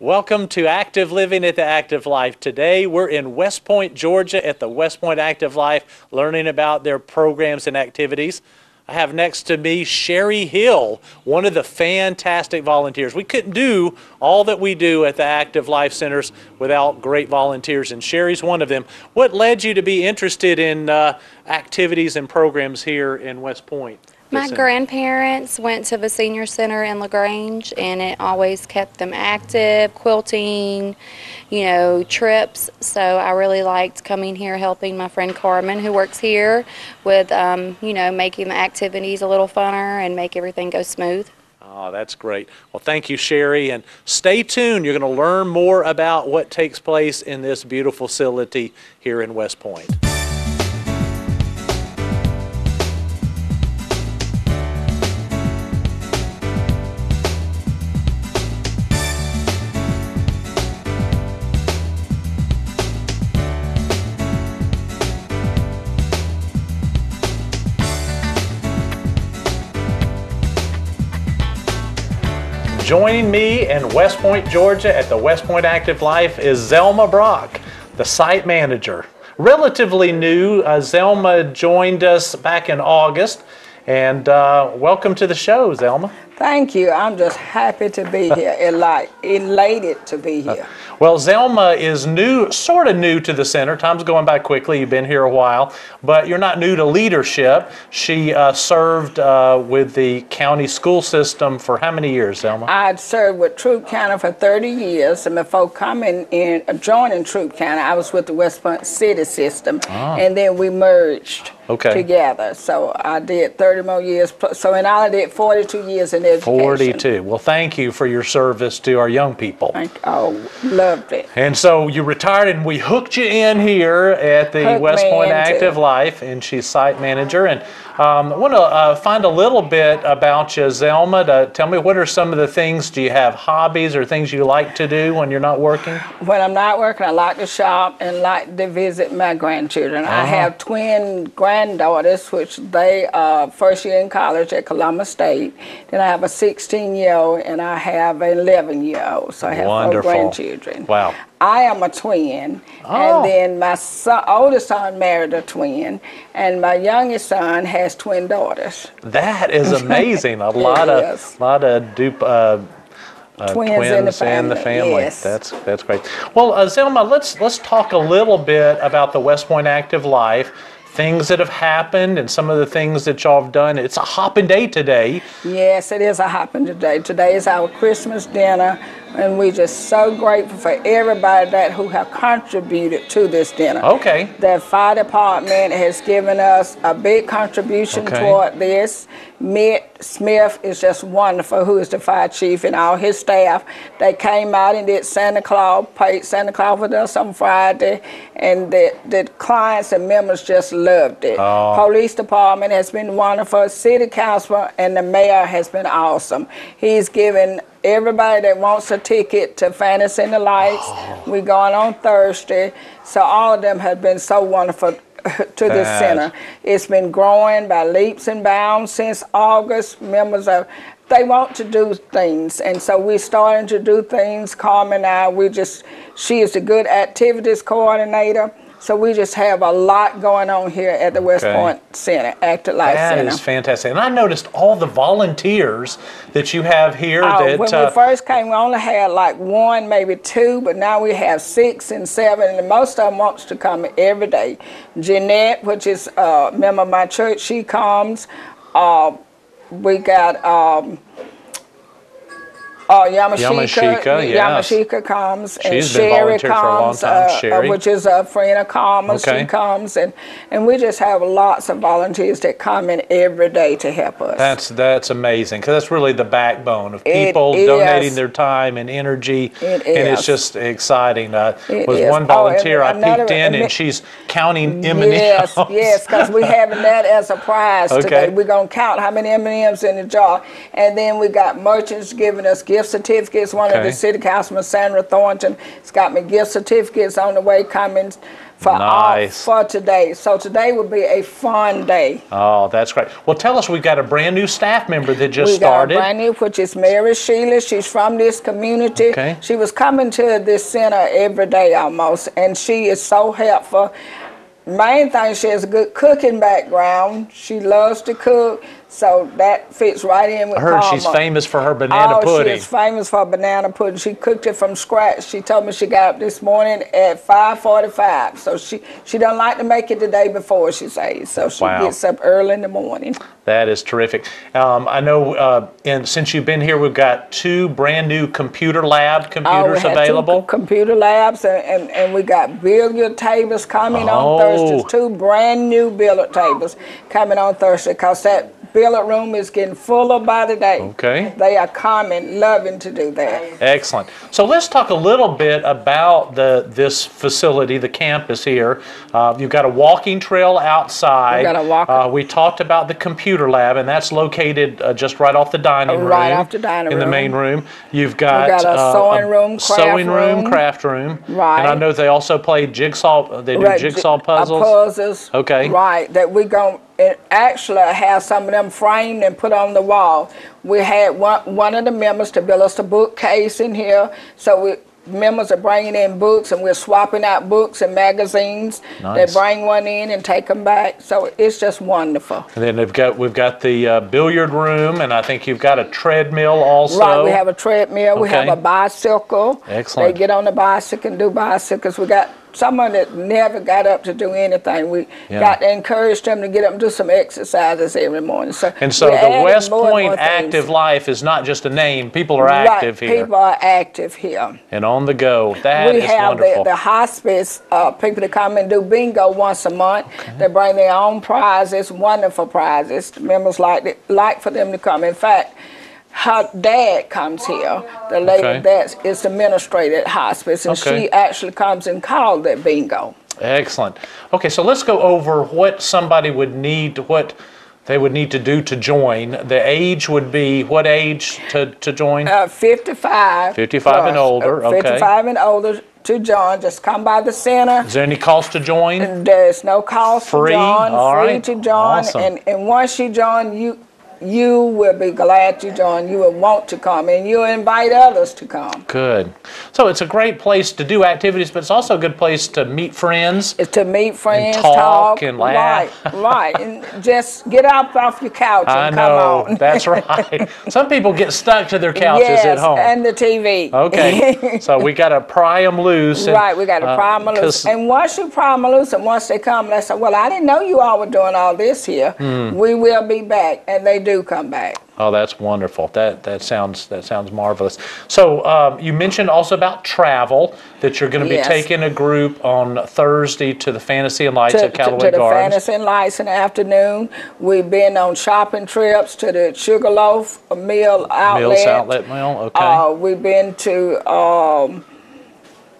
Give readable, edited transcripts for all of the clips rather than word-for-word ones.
Welcome to Active Living at the Active Life. Today we're in West Point, Georgia at the West Point Active Life, learning about their programs and activities. I have next to me Sherry Hill, one of the fantastic volunteers. We couldn't do all that we do at the Active Life Centers without great volunteers, and Sherry's one of them. What led you to be interested in activities and programs here in West Point? My grandparents went to the senior center in LaGrange, and it always kept them active, quilting, trips. So I really liked coming here, helping my friend Carmen, who works here, with, making the activities a little funner and make everything go smooth. Oh, that's great. Well, thank you, Sherry, and stay tuned. You're going to learn more about what takes place in this beautiful facility here in West Point. Joining me in West Point, Georgia at the West Point Active Life is Elma Brach, the site manager. Relatively new, Zelma joined us back in August, and welcome to the show, Zelma. Thank you. I'm just happy to be here, elated to be here. Well, Zelma is new, sort of new to the center. Time's going by quickly. You've been here a while, but you're not new to leadership. She served with the county school system for how many years, Zelma? I'd served with Troup County for 30 years, and before joining Troup County, I was with the West Point City system, and then we merged together. So I did 30 more years. So in all, I did 42 years in education. 42. Well, thank you for your service to our young people. Loved it. And so you retired, and we hooked you in here at the West Point Active Life, and she's site manager. And I want to find a little bit about you, Zelma. To tell me, what are some of the things? Do you have hobbies or things you like to do when you're not working? When I'm not working, I like to shop and like to visit my grandchildren. I have twin granddaughters, which they first year in college at Columbus State. Then I have a 16-year-old and I have an 11-year-old. So I have 4 grandchildren. Wow. I am a twin, and then my oldest son married a twin, and my youngest son has twin daughters. That is amazing. A lot of twins in the family. Yes. That's great. Well, Zelma, let's talk a little bit about the West Point Active Life. Things that have happened and some of the things that y'all have done. It's a hopping day today. Yes, it is a hopping day. Today is our Christmas dinner, and we're just so grateful for everybody who have contributed to this dinner. Okay. The fire department has given us a big contribution toward this. Mitt Smith is just wonderful, who is the fire chief, and all his staff. They came out and did Santa Claus, paid Santa Claus with us on Friday, and the clients and members just loved it. Police department has been wonderful. City council and the mayor has been awesome. He's given everybody that wants a ticket to Fantasy in the Lights. We're going on Thursday. So all of them have been so wonderful to this center. It's been growing by leaps and bounds since August. Members they want to do things, and so we're starting to do things. Carmen and I, she is a good activities coordinator. So we just have a lot going on here at the West Point Center, Active Life Center. That is fantastic. And I noticed all the volunteers that you have here. When we first came, we only had like 1, maybe 2, but now we have 6 and 7, and most of them wants to come every day. Jeanette, which is a member of my church, she comes. We got Yamashika comes, and Sherry comes, which is a friend of Carmen. She comes, and we just have lots of volunteers that come in every day to help us. That's amazing, because that's really the backbone of people donating their time and energy, and it's just exciting. With one volunteer, I peeked in, and she's counting M&Ms. Yes, because we're having that as a prize today. We're going to count how many M&Ms in the jar, and then we got merchants giving us gift certificates. One of the city councilmen, Sandra Thornton, has got me gift certificates on the way coming for today. So today would be a fun day. Oh, that's great. Well, tell us, we've got a brand new staff member that just We started. got a brand new, which is Mary Sheila. She's from this community. Okay. She was coming to this center every day almost, and she is so helpful. Main thing, she has a good cooking background. She loves to cook, so that fits right in with I heard Carmen. she's famous for her banana pudding. She is famous for banana pudding. She cooked it from scratch. She told me she got up this morning at 5:45. So she don't like to make it the day before, she says. So she gets up early in the morning. That is terrific. I know, and since you've been here, we've got 2 brand new computer lab computers available. 2 computer labs, and we got billiard tables coming on Thursdays. 2 brand new billiard tables coming on Thursday, because that billiard room is getting fuller by the day. Okay. They are coming, loving to do that. Excellent. So let's talk a little bit about this facility, the campus here. You've got a walking trail outside. We talked about the computer lab, and that's located just right off the dining room. Right off the dining room. In the main room. You've got a sewing room, craft room. Right. And I know they also play jigsaw. They do jigsaw puzzles. Puzzles. Okay. Right. That we going to actually have some of them framed and put on the wall. We had one of the members to build us a bookcase in here, so members are bringing in books, and we're swapping out books and magazines. Nice. They bring one in and take them back, so it's just wonderful. And then we've got the billiard room, and I think you've got a treadmill also. Right, we have a treadmill. We have a bicycle. Excellent. They get on the bicycle and do bicycles. We got someone that never got up to do anything. We got to encourage them to get up and do some exercises every morning. So the West Point Active Life is not just a name. People are active here. People are active here. And on the go. That is wonderful. We have the hospice people that come and do bingo once a month. Okay. They bring their own prizes, wonderful prizes. The members like for them to come. In fact, her dad comes here. The lady that is the administrator at hospice, and she actually comes and calls that bingo. Excellent. Okay, so let's go over what somebody would need, what they would need to do to join. The age would be, what age to join? 55. 55 and older, 55 and older to join. Just come by the center. Is there any cost to join? There's no cost to join. Free to join. Awesome. And once you join, you will be glad to join. You will want to come, and you'll invite others to come. Good. So it's a great place to do activities, but it's also a good place to meet friends. To meet friends, and talk and laugh. Right. And just get up off your couch and come on. That's right. Some people get stuck to their couches at home. And the TV. Okay. So we got to pry them loose. Right, we got to pry them loose. And once you pry them loose, and once they come, they say, well, I didn't know you all were doing all this here. We will be back. And they do come back. Oh, that's wonderful. That sounds marvelous. So you mentioned also about travel, that you're going to be taking a group on Thursday to the Fantasy and Lights at Callaway Gardens. To the Fantasy and Lights in the afternoon. We've been on shopping trips to the Sugarloaf Mill Outlet. Mills Outlet Mill, okay. We've been to,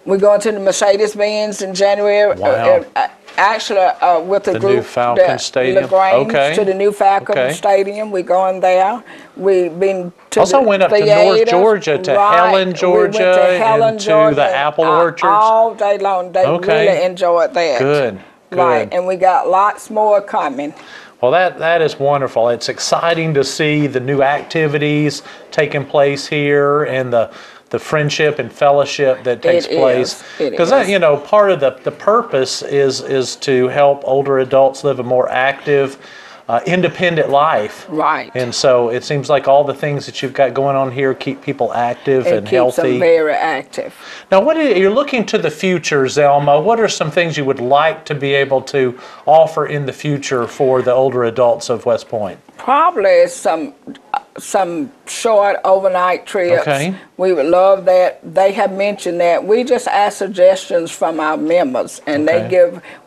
we're going to the Mercedes-Benz in January. Wow. Actually, with the group, new Falcon Stadium. LaGrange, to the new Falcon Stadium. We're going there. We've been to also went up to North Georgia, to Helen, Georgia, and to the apple orchards. All day long. They really enjoyed that. Good. Right, and we got lots more coming. Well, that is wonderful. It's exciting to see the new activities taking place here, and the friendship and fellowship that takes place. Because part of the purpose is to help older adults live a more active, independent life. Right. And so it seems like all the things that you've got going on here keep people active and healthy. It keeps them very active. Now, you're looking to the future, Elma. What are some things you would like to be able to offer in the future for the older adults of West Point? Probably some short overnight trips. Okay. We would love that. They have mentioned that. We just ask suggestions from our members, and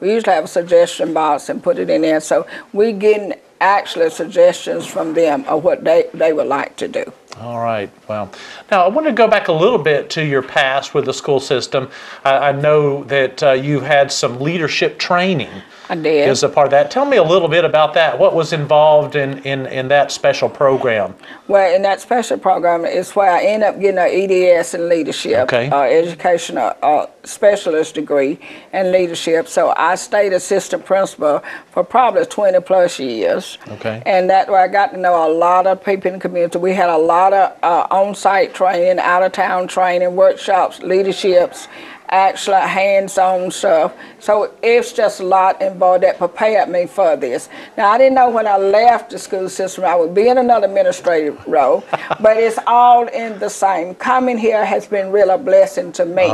we usually have a suggestion box and put it in there. So we getting actually suggestions from them of what they would like to do. All right. Well, now I want to go back a little bit to your past with the school system. I know that you had some leadership training. I did. As a part of that. Tell me a little bit about that. What was involved in that special program? Well, in that special program is where I ended up getting an EDS in leadership, educational specialist degree in leadership. So I stayed assistant principal for probably 20 plus years. Okay. And that way I got to know a lot of people in the community. We had a lot of on-site training, out-of-town training, workshops, leaderships, actual hands-on stuff. So it's just a lot involved that prepared me for this. Now, I didn't know when I left the school system I would be in another administrative role, but it's all in the same. Coming here has been really a blessing to me,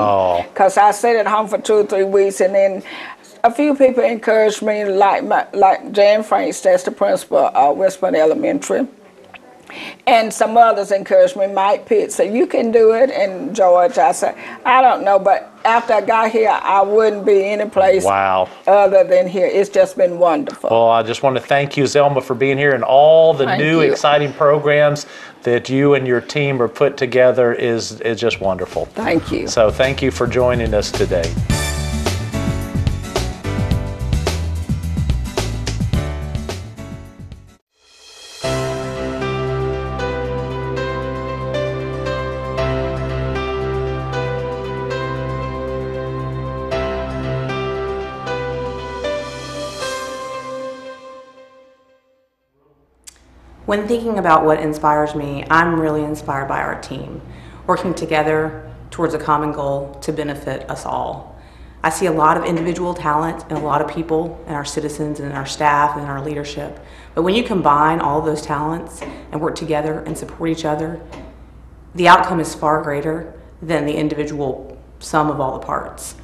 because I stayed at home for 2 or 3 weeks, and then a few people encouraged me, like Jan Franks, that's the principal of West Point Elementary. And some others encouraged me, Mike Pitt said, you can do it. And George, I said, I don't know, but after I got here, I wouldn't be any place other than here. It's just been wonderful. Well, I just want to thank you, Elma, for being here, and all the new exciting programs that you and your team are put together is just wonderful. Thank you. So thank you for joining us today. When thinking about what inspires me, I'm really inspired by our team, working together towards a common goal to benefit us all. I see a lot of individual talent and a lot of people and our citizens and our staff and our leadership. But when you combine all of those talents and work together and support each other, the outcome is far greater than the individual sum of all the parts.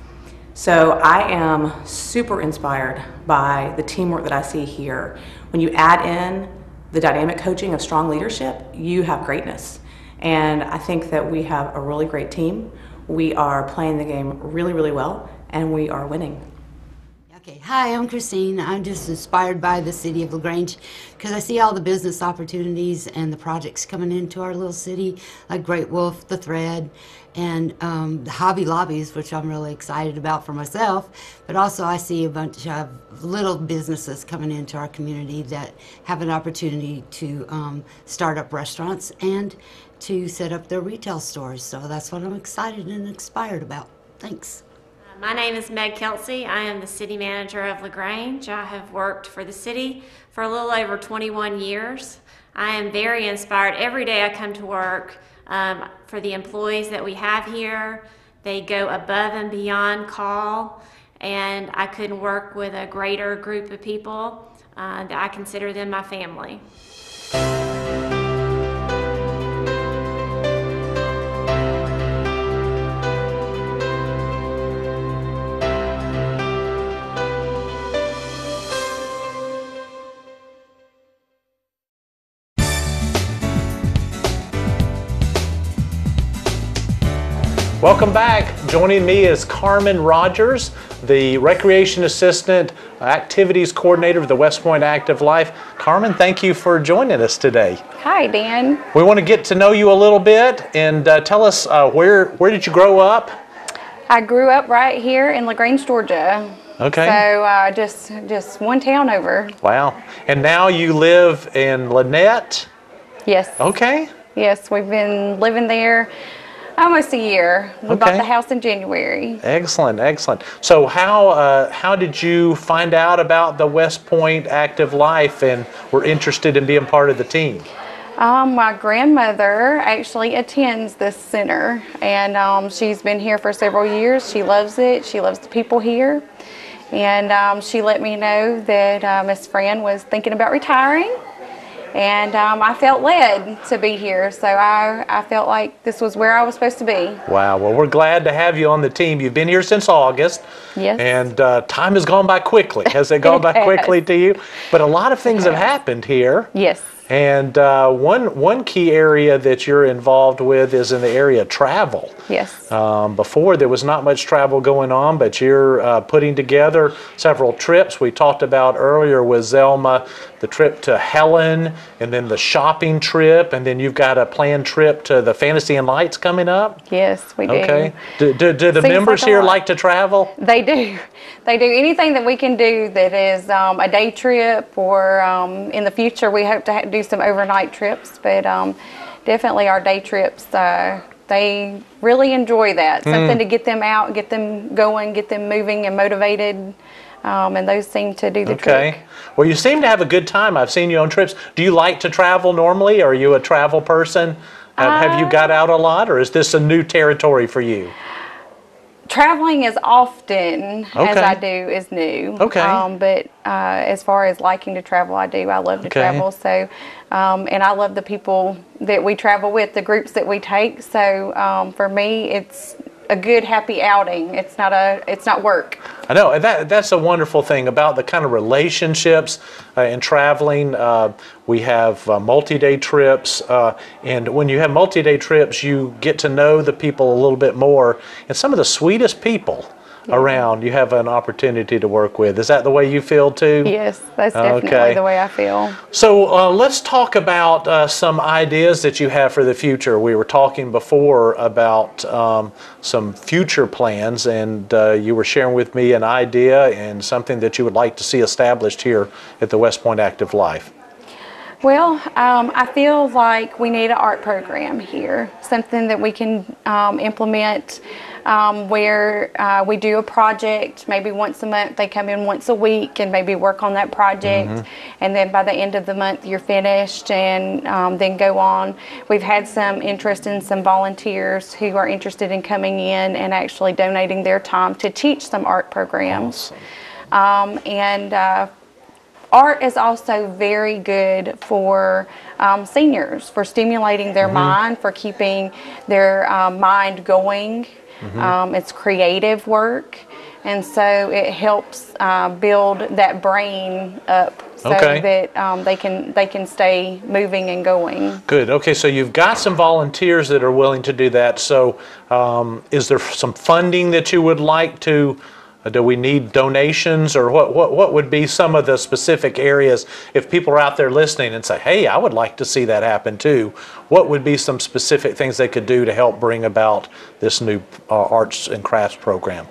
So I am super inspired by the teamwork that I see here. When you add in the dynamic coaching of strong leadership, you have greatness. And I think that we have a really great team. We are playing the game really, really well, and we are winning. Okay, hi, I'm Christine. I'm just inspired by the City of LaGrange because I see all the business opportunities and the projects coming into our little city, like Great Wolf, The Thread, and the Hobby Lobbies, which I'm really excited about for myself. But also I see a bunch of little businesses coming into our community that have an opportunity to start up restaurants and to set up their retail stores. So that's what I'm excited and inspired about. Thanks. My name is Meg Kelsey. I am the city manager of LaGrange. I have worked for the city for a little over 21 years. I am very inspired. Every day I come to work for the employees that we have here. They go above and beyond call, and I couldn't work with a greater group of people that I consider them my family. Welcome back. Joining me is Carmen Rogers, the Recreation Assistant Activities Coordinator of the West Point Active Life. Carmen, thank you for joining us today. Hi, Dan. We want to get to know you a little bit and tell us where did you grow up? I grew up right here in LaGrange, Georgia. Okay. So just one town over. Wow. And now you live in Lynette? Yes. Okay. Yes, we've been living there almost a year. We bought the house in January. Excellent, excellent. So how did you find out about the West Point Active Life and were interested in being part of the team? My grandmother actually attends this center, and she's been here for several years. She loves it. She loves the people here. And she let me know that Miss Fran was thinking about retiring. And I felt led to be here, so I felt like this was where I was supposed to be. Wow, well, we're glad to have you on the team. You've been here since August. Yes. And time has gone by quickly. Has it gone by quickly to you? But a lot of things have happened here. Yes. And one key area that you're involved with is in the area of travel. Yes. Before there was not much travel going on, but you're putting together several trips. We talked about earlier with Elma the trip to Helen, and then the shopping trip, and then you've got a planned trip to the Fantasy and Lights coming up. Yes, we do. Okay. Do the members here like to travel? They do. They do. Anything that we can do that is a day trip, or in the future we hope to do some overnight trips, but definitely our day trips, they really enjoy that. Something to get them out, get them going, get them moving and motivated, and those seem to do the trick. Well, you seem to have a good time. I've seen you on trips. Do you like to travel normally? Are you a travel person? Have you got out a lot, or is this a new territory for you? Traveling as often as I do is new. But as far as liking to travel, I do. I love to travel. So, and I love the people that we travel with, the groups that we take. So for me, it's a good, happy outing. It's not work. I know, and that's a wonderful thing about the kind of relationships in traveling. We have multi-day trips, and when you have multi-day trips, you get to know the people a little bit more. And some of the sweetest people around you have an opportunity to work with. Is that the way you feel too? Yes, that's definitely the way I feel. So let's talk about some ideas that you have for the future. We were talking before about some future plans, and you were sharing with me an idea and something that you would like to see established here at the West Point Active Life. Well, I feel like we need an art program here, something that we can implement where we do a project maybe once a month. They come in once a week and maybe work on that project, and then by the end of the month you're finished, and then go on. We've had some interest in some volunteers who are interested in coming in and actually donating their time to teach some art programs. Art is also very good for seniors, for stimulating their mind, for keeping their mind going. It's creative work, and so it helps build that brain up so that they can stay moving and going. Good. Okay, so you've got some volunteers that are willing to do that. So is there some funding that you would like to? Do we need donations, or what would be some of the specific areas if people are out there listening and say, hey, I would like to see that happen too? What would be some specific things they could do to help bring about this new arts and crafts program?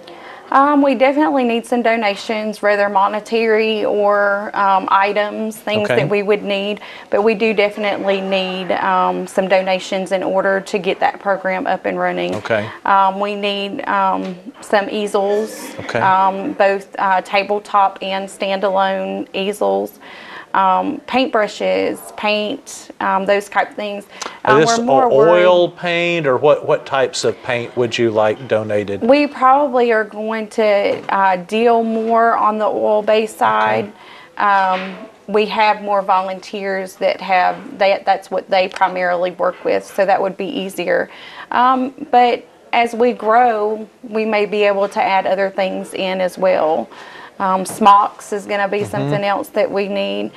We definitely need some donations, whether monetary or items, things that we would need. But we do definitely need some donations in order to get that program up and running. We need some easels, both tabletop and standalone easels. Paintbrushes, paint, those type of things. Is this oil paint, or what types of paint would you like donated? We probably are going to deal more on the oil-based side. We have more volunteers that have that's what they primarily work with, so that would be easier. But as we grow, we may be able to add other things in as well. Smocks is going to be something else that we need.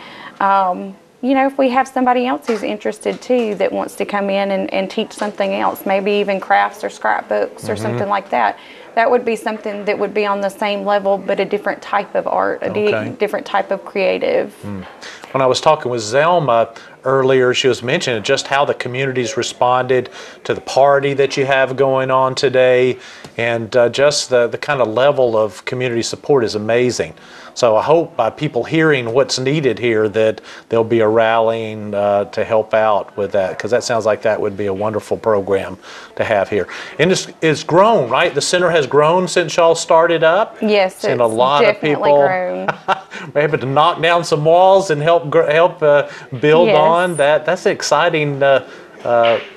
You know, if we have somebody else who's interested too that wants to come in and teach something else, maybe even crafts or scrapbooks or something like that, that would be something that would be on the same level but a different type of art, a different type of creative. When I was talking with Elma earlier, she was mentioning just how the community's responded to the party that you have going on today, and just the kind of level of community support is amazing. So I hope by people hearing what's needed here that there'll be a rallying to help out with that, because that sounds like that would be a wonderful program to have here. And it's grown, right? The center has grown since y'all started up? Yes, and a lot of people grown. were able to knock down some walls and help build on that. That's exciting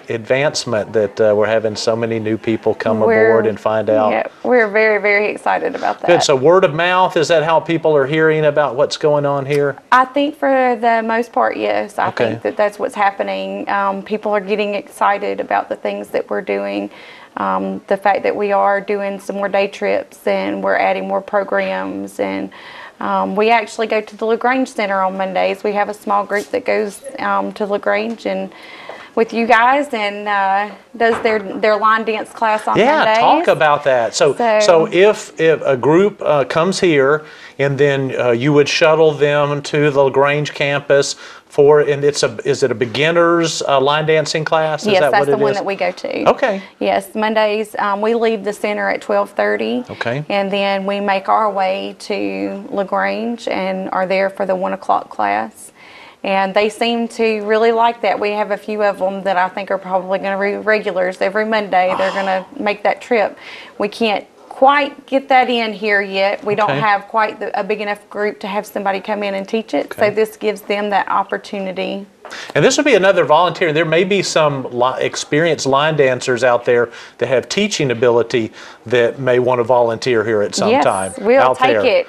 advancement that we're having so many new people come aboard and find out. Yeah, we're very, very excited about that. Good. So word of mouth, is that how people are hearing about what's going on here? I think for the most part, yes. I think that's what's happening. People are getting excited about the things that we're doing. The fact that we are doing some more day trips and we're adding more programs, and We actually go to the LaGrange Center on Mondays. We have a small group that goes to LaGrange and with you guys and does their line dance class on Mondays. Yeah, talk about that. So if a group comes here and then you would shuttle them to the LaGrange campus and is it a beginner's line dancing class? Is yes, that that's what the one is? that we go to. Okay. Yes, Mondays we leave the center at 12:30. Okay. And then we make our way to LaGrange and are there for the 1 o'clock class. And they seem to really like that. We have a few of them that I think are probably going to be regulars. Every Monday they're going to make that trip. We can't quite get that in here yet. We don't have quite a big enough group to have somebody come in and teach it. So this gives them that opportunity. And this would be another volunteer. There may be some experienced line dancers out there that have teaching ability that may want to volunteer here at some time. Yes, we'll take it.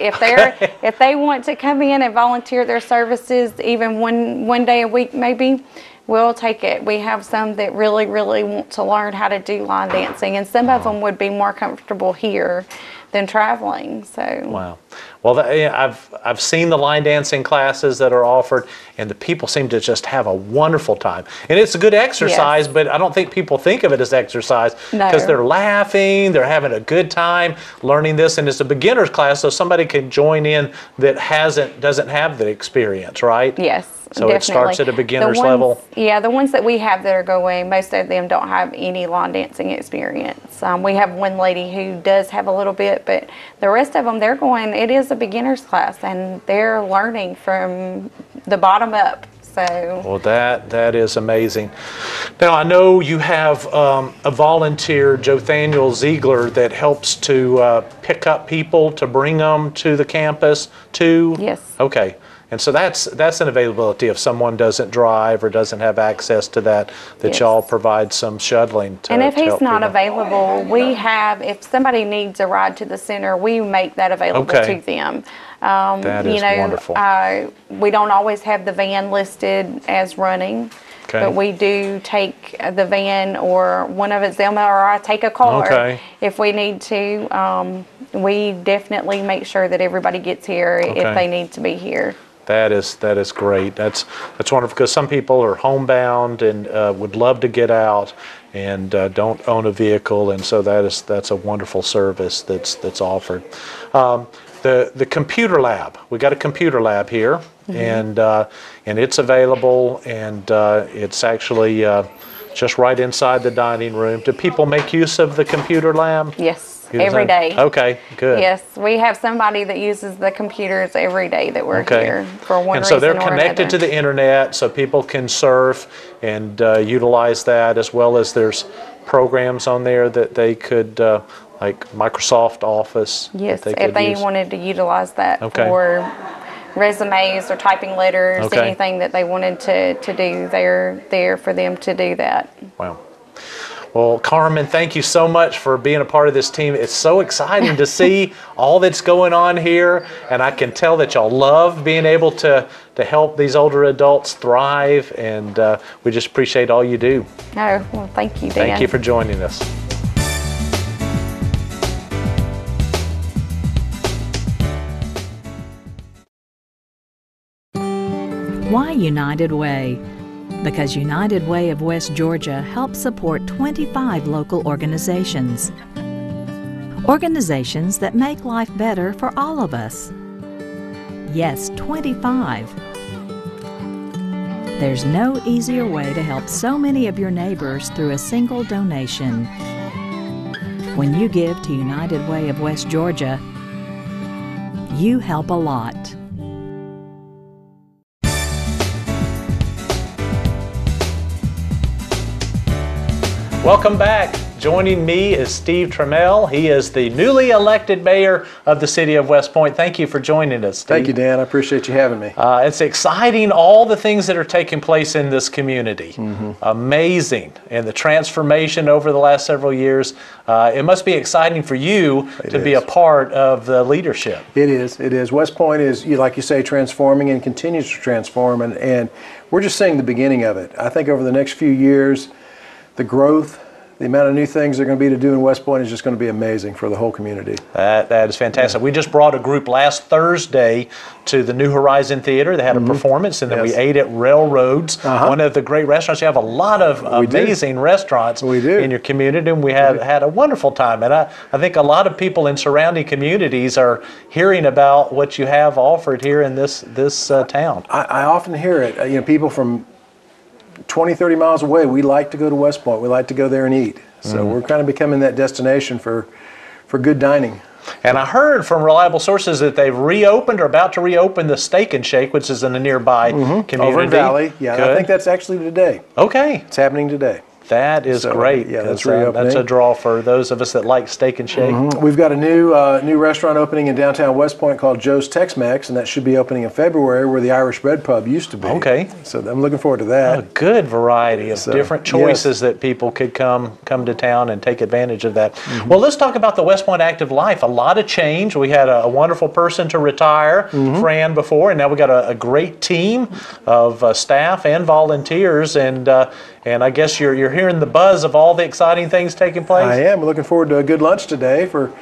If they want to come in and volunteer their services, even one day a week maybe, we'll take it. We have some that really, really want to learn how to do line dancing, and some of them would be more comfortable here than traveling. So wow. Well, I've seen the line dancing classes that are offered, and the people seem to just have a wonderful time. And it's a good exercise, but I don't think people think of it as exercise because they're laughing, they're having a good time learning this, and it's a beginner's class, so somebody can join in that doesn't have the experience, right? Yes. So definitely. It starts at a beginner's level? Yeah, the ones that we have that are going, most of them don't have any line dancing experience. We have one lady who does have a little bit, but the rest of them, they're going, it is a beginner's class, and they're learning from the bottom up. So. Well, that is amazing. Now, I know you have a volunteer, Jothaniel Ziegler, that helps to pick up people to bring them to the campus too? Yes. Okay. And so that's an availability if someone doesn't drive or doesn't have access to that y'all provide some shuttling to And if he's not people. available, we have, if somebody needs a ride to the center, we make that available to them. That is wonderful. We don't always have the van listed as running. Okay. But we do take the van, or one of it's Elma, or I take a car if we need to. We definitely make sure that everybody gets here if they need to be here. That is great. That's wonderful, because some people are homebound and would love to get out and don't own a vehicle, and so that's a wonderful service that's offered. The computer lab. We got a computer lab here, and it's available, and it's actually just right inside the dining room. Do people make use of the computer lab? Yes. Every day. Okay, good. Yes, we have somebody that uses the computers every day that we're here for one reason or another. And so they're connected to the internet, so people can surf and utilize that, as well as there's programs on there that they could, like Microsoft Office. Yes, if they wanted to utilize that for resumes or typing letters, anything that they wanted to do, they're there for them to do that. Wow. Well, Carmen, thank you so much for being a part of this team. It's so exciting to see all that's going on here, and I can tell that y'all love being able to help these older adults thrive, and we just appreciate all you do. Oh, well, thank you, Dan. Thank you for joining us. Why United Way? Because United Way of West Georgia helps support 25 local organizations. Organizations that make life better for all of us. Yes, 25. There's no easier way to help so many of your neighbors through a single donation. When you give to United Way of West Georgia, you help a lot. Welcome back. Joining me is Steve Tramel. He is the newly elected mayor of the city of West Point. Thank you for joining us, Steve. Thank you, Dan. I appreciate you having me. It's exciting, all the things that are taking place in this community. Amazing. And the transformation over the last several years. It must be exciting for you to be a part of the leadership. It is. It is. West Point is, like you say, transforming and continues to transform. And we're just seeing the beginning of it. I think over the next few years, the growth, the amount of new things they're going to be to do in West Point is just going to be amazing for the whole community. That is fantastic. We just brought a group last Thursday to the New Horizon Theater. They had a performance, and then we ate at Railroads, one of the great restaurants. You have a lot of amazing restaurants in your community, and we had a wonderful time. And I think a lot of people in surrounding communities are hearing about what you have offered here in this town. I often hear it. People from 20, 30 miles away, we like to go to West Point. We like to go there and eat. So we're kind of becoming that destination for good dining. And I heard from reliable sources that they've reopened or about to reopen the Steak and Shake, which is in the nearby community. Over in Valley. Yeah, I think that's actually today. Okay. It's happening today. That is great. Yeah, that's reopening. That's a draw for those of us that like Steak and Shake. We've got a new restaurant opening in downtown West Point called Joe's Tex-Mex, and that should be opening in February, where the Irish Bread Pub used to be. Okay. So I'm looking forward to that. A good variety of different choices that people could come to town and take advantage of that. Well, let's talk about the West Point Active Life. A lot of change. We had a wonderful person to retire, Fran, before, and now we got a great team of staff and volunteers, and I guess you're hearing the buzz of all the exciting things taking place. I am. We're looking forward to a good lunch today for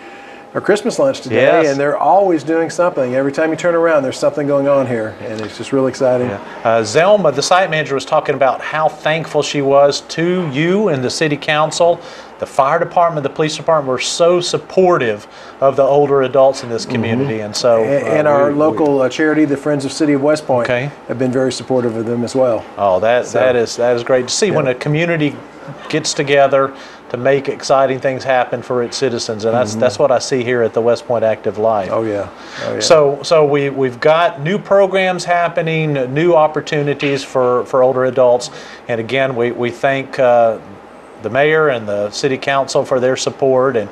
our Christmas lunch today, and they're always doing something. Every time you turn around, there's something going on here, and it's just really exciting. Zelma, the site manager, was talking about how thankful she was to you and the city council. The fire department, the police department were so supportive of the older adults in this community, and so and our local charity, the Friends of City of West Point, have been very supportive of them as well. Oh, that is great to see when a community gets together to make exciting things happen for its citizens, and that's what I see here at the West Point Active Life. Oh yeah. So we've got new programs happening, new opportunities for older adults, and again we thank the mayor and the city council for their support, and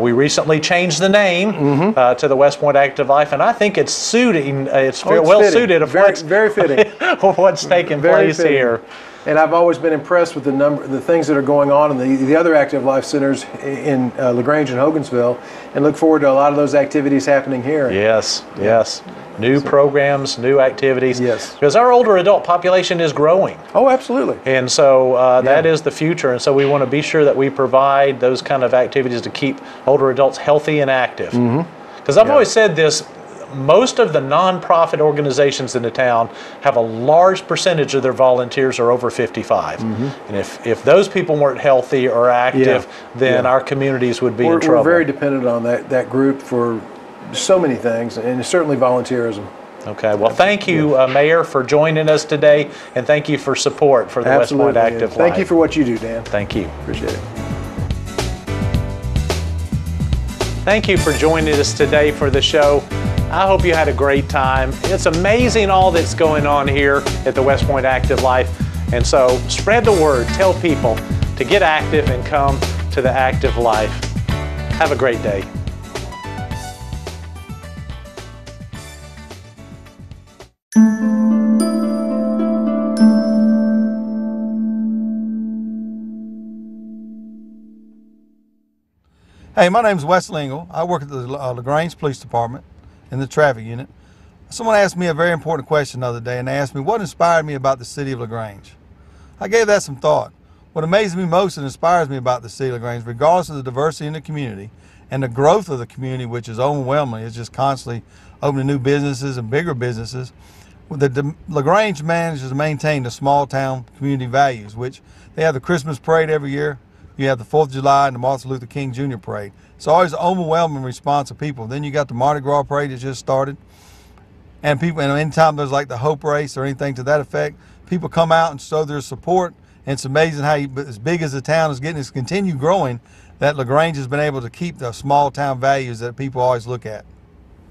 we recently changed the name to the West Point Active Life, and I think it's suiting. It's well suited of very fitting of what's taking place here. And I've always been impressed with the things that are going on in the other Active Life centers in LaGrange and Hogansville, and look forward to a lot of those activities happening here. Yes. New programs, new activities. Yes. Because our older adult population is growing. Oh, absolutely. And so that is the future. And so we want to be sure that we provide those kind of activities to keep older adults healthy and active. Because I've always said this, most of the nonprofit organizations in the town have a large percentage of their volunteers are over 55. And if those people weren't healthy or active, then our communities would be in trouble. We're very dependent on that group for so many things, and certainly volunteerism. Okay, well, thank you, Mayor, for joining us today, and thank you for support for the West Point Active Life. Thank you for what you do, Dan. Thank you. Appreciate it. Thank you for joining us today for the show. I hope you had a great time. It's amazing all that's going on here at the West Point Active Life, and so spread the word. Tell people to get active and come to the Active Life. Have a great day. Hey, my name's Wes Lingle. I work at the LaGrange Police Department in the traffic unit. Someone asked me a very important question the other day, and they asked me what inspired me about the City of LaGrange. I gave that some thought. What amazes me most and inspires me about the City of LaGrange, regardless of the diversity in the community and the growth of the community, which is overwhelming, it's just constantly opening new businesses and bigger businesses. The LaGrange manages to maintain the small town community values, which they have the Christmas parade every year. You have the 4th of July and the Martin Luther King Jr. parade. It's always an overwhelming response of people. Then you got the Mardi Gras parade that just started. And people, and anytime there's like the Hope Race or anything to that effect, people come out and show their support. And it's amazing how as big as the town is getting, it's continued growing, that LaGrange has been able to keep the small town values that people always look at.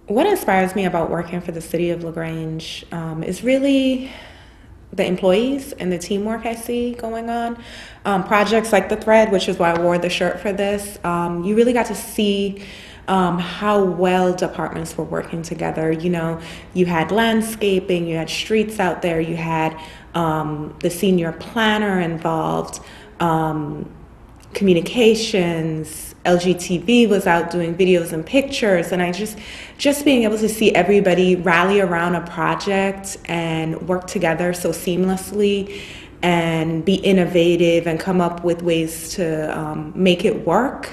What inspires me about working for the City of LaGrange is really the employees and the teamwork I see going on. Projects like the Thread, which is why I wore the shirt for this, you really got to see how well departments were working together. You know, you had landscaping, you had streets out there, you had the senior planner involved, communications, LGTV was out doing videos and pictures, and I just being able to see everybody rally around a project and work together so seamlessly and be innovative and come up with ways to make it work.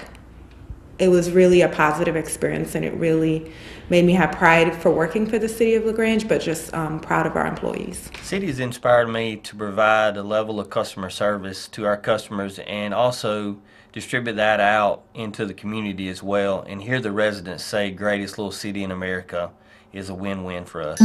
It was really a positive experience, and it really made me have pride for working for the City of LaGrange, but just proud of our employees. City has inspired me to provide a level of customer service to our customers and also distribute that out into the community as well. And hear the residents say greatest little city in America is a win-win for us.